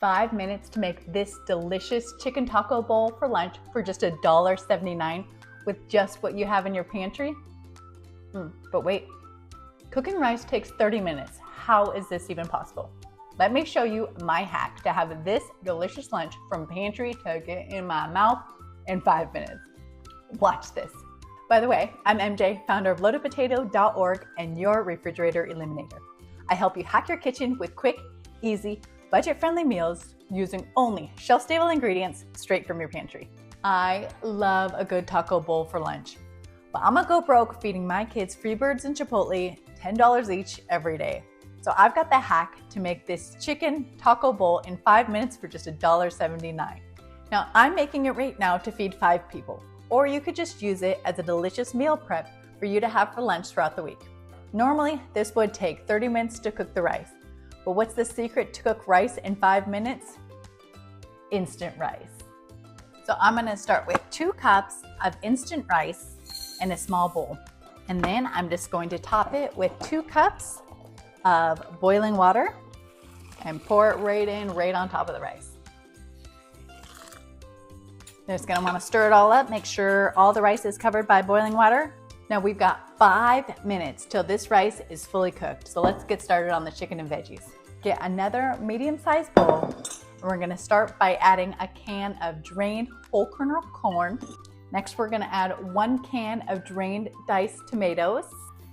5 minutes to make this delicious chicken taco bowl for lunch for just $1.79 with just what you have in your pantry? But wait, cooking rice takes 30 minutes. How is this even possible? Let me show you my hack to have this delicious lunch from pantry to get in my mouth in 5 minutes. Watch this. By the way, I'm MJ, founder of loadedpotato.org and your refrigerator eliminator. I help you hack your kitchen with quick, easy, budget-friendly meals using only shelf-stable ingredients straight from your pantry. I love a good taco bowl for lunch, but I'm gonna go broke feeding my kids Freebirds and Chipotle $10 each every day. So I've got the hack to make this chicken taco bowl in 5 minutes for just $1.79. Now I'm making it right now to feed 5 people, or you could just use it as a delicious meal prep for you to have for lunch throughout the week. Normally, this would take 30 minutes to cook the rice, but what's the secret to cook rice in 5 minutes? Instant rice. So I'm gonna start with 2 cups of instant rice in a small bowl. And then I'm just going to top it with 2 cups of boiling water and pour it right on top of the rice. You're just gonna wanna stir it all up, make sure all the rice is covered by boiling water. Now we've got 5 minutes till this rice is fully cooked. So let's get started on the chicken and veggies. Get another medium-sized bowl, and we're gonna start by adding a can of drained whole kernel corn. Next, we're gonna add 1 can of drained diced tomatoes.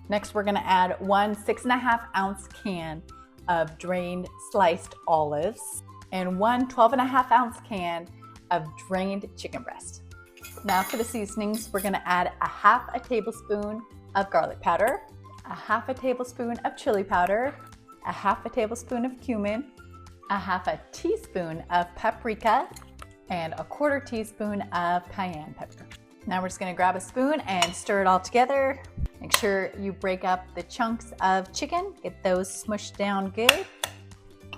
Next, we're gonna add 1 6.5-ounce can of drained sliced olives and 1 12.5-ounce can of drained chicken breast. Now for the seasonings, we're gonna add a 1/2 tablespoon of garlic powder, a 1/2 tablespoon of chili powder, a 1/2 tablespoon of cumin, a 1/2 teaspoon of paprika, and a 1/4 teaspoon of cayenne pepper. Now we're just gonna grab a spoon and stir it all together. Make sure you break up the chunks of chicken, get those smushed down good.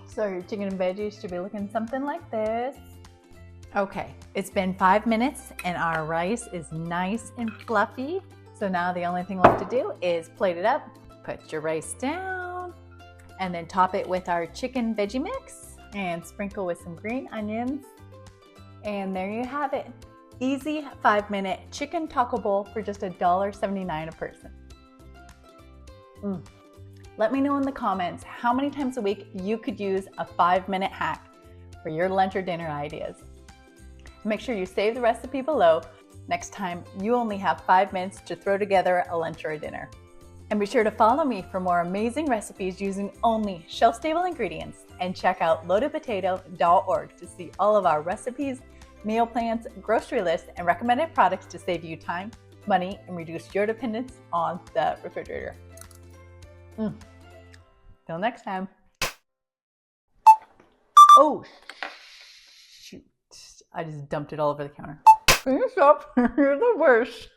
So your chicken and veggies should be looking something like this. Okay, it's been 5 minutes and our rice is nice and fluffy. So now the only thing left to do is plate it up, put your rice down, and then top it with our chicken veggie mix and sprinkle with some green onions. And there you have it. Easy 5-minute chicken taco bowl for just $1.79 a person. Let me know in the comments how many times a week you could use a 5-minute hack for your lunch or dinner ideas. Make sure you save the recipe below. Next time, you only have 5 minutes to throw together a lunch or a dinner. And be sure to follow me for more amazing recipes using only shelf-stable ingredients, and check out loadedpotato.org to see all of our recipes, meal plans, grocery lists, and recommended products to save you time, money, and reduce your dependence on the refrigerator. Till next time. Oh, shoot. I just dumped it all over the counter. Can you stop? You're the worst.